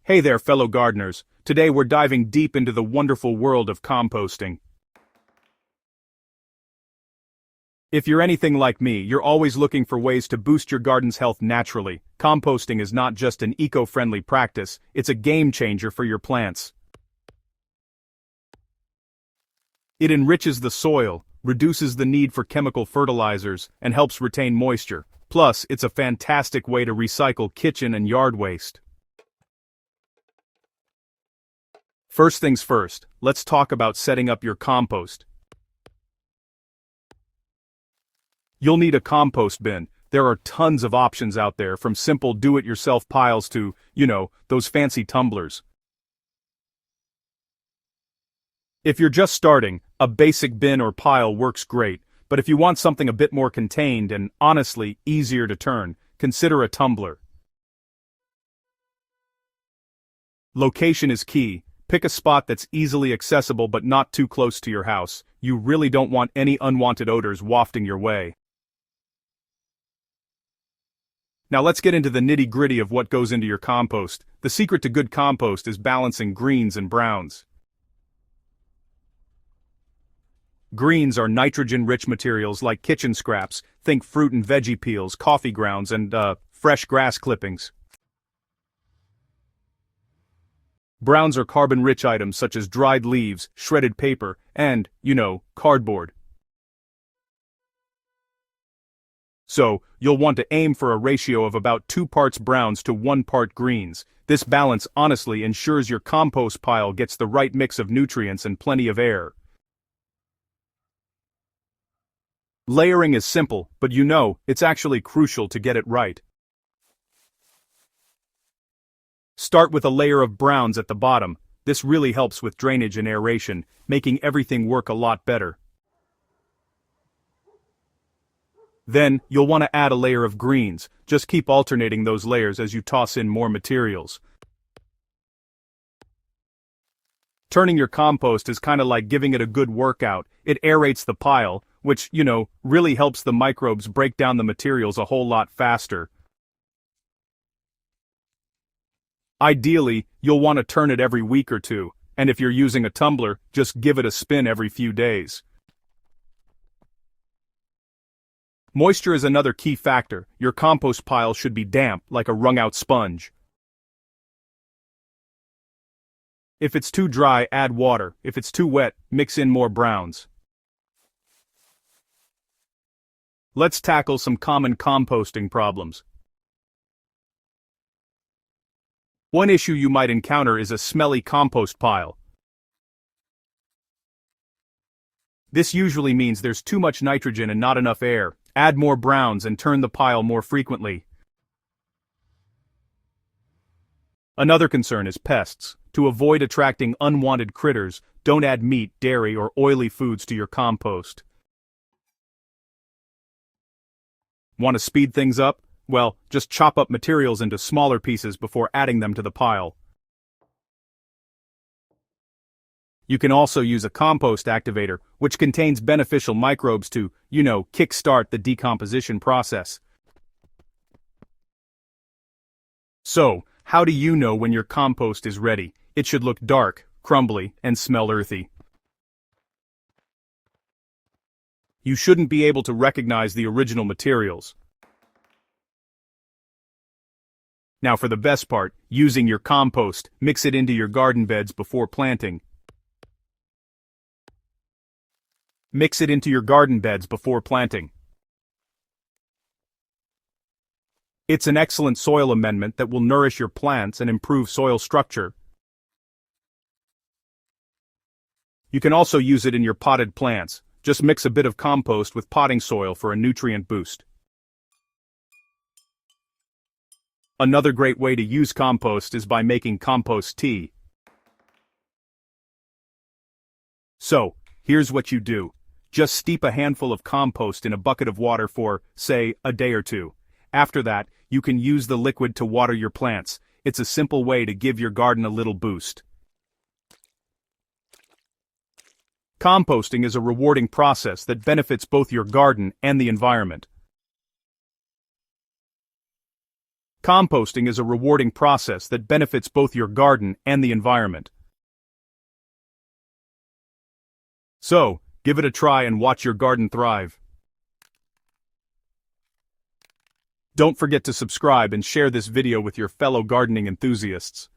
Hey there, fellow gardeners. Today we're diving deep into the wonderful world of composting. If you're anything like me, you're always looking for ways to boost your garden's health naturally. Composting is not just an eco-friendly practice, it's a game changer for your plants. It enriches the soil, reduces the need for chemical fertilizers, and helps retain moisture. Plus, it's a fantastic way to recycle kitchen and yard waste. First things first, let's talk about setting up your compost. You'll need a compost bin. There are tons of options out there, from simple do-it-yourself piles to, those fancy tumblers. If you're just starting, a basic bin or pile works great, but if you want something a bit more contained and, honestly, easier to turn, consider a tumbler. Location is key. Pick a spot that's easily accessible but not too close to your house. You really don't want any unwanted odors wafting your way. Now let's get into the nitty-gritty of what goes into your compost. The secret to good compost is balancing greens and browns. Greens are nitrogen-rich materials like kitchen scraps, think fruit and veggie peels, coffee grounds, and, fresh grass clippings. Browns are carbon-rich items such as dried leaves, shredded paper, and, cardboard. So, you'll want to aim for a ratio of about 2 parts browns to 1 part greens. This balance honestly ensures your compost pile gets the right mix of nutrients and plenty of air. Layering is simple, but it's actually crucial to get it right. Start with a layer of browns at the bottom. This really helps with drainage and aeration, making everything work a lot better. Then, you'll want to add a layer of greens. Just keep alternating those layers as you toss in more materials. Turning your compost is kind of like giving it a good workout. It aerates the pile, which, really helps the microbes break down the materials a whole lot faster. Ideally, you'll want to turn it every week or two, and if you're using a tumbler, just give it a spin every few days. Moisture is another key factor. Your compost pile should be damp, like a wrung-out sponge. If it's too dry, add water. If it's too wet, mix in more browns. Let's tackle some common composting problems. One issue you might encounter is a smelly compost pile. This usually means there's too much nitrogen and not enough air. Add more browns and turn the pile more frequently. Another concern is pests. To avoid attracting unwanted critters, don't add meat, dairy, or oily foods to your compost. Want to speed things up? Well, just chop up materials into smaller pieces before adding them to the pile. You can also use a compost activator, which contains beneficial microbes to, kickstart the decomposition process. So, how do you know when your compost is ready? It should look dark, crumbly, and smell earthy. You shouldn't be able to recognize the original materials. Now for the best part, using your compost, mix it into your garden beds before planting. Mix it into your garden beds before planting. It's an excellent soil amendment that will nourish your plants and improve soil structure. You can also use it in your potted plants. Just mix a bit of compost with potting soil for a nutrient boost. Another great way to use compost is by making compost tea. So, here's what you do. Just steep a handful of compost in a bucket of water for, say, a day or two. After that, you can use the liquid to water your plants. It's a simple way to give your garden a little boost. Composting is a rewarding process that benefits both your garden and the environment. Composting is a rewarding process that benefits both your garden and the environment. So, give it a try and watch your garden thrive. Don't forget to subscribe and share this video with your fellow gardening enthusiasts.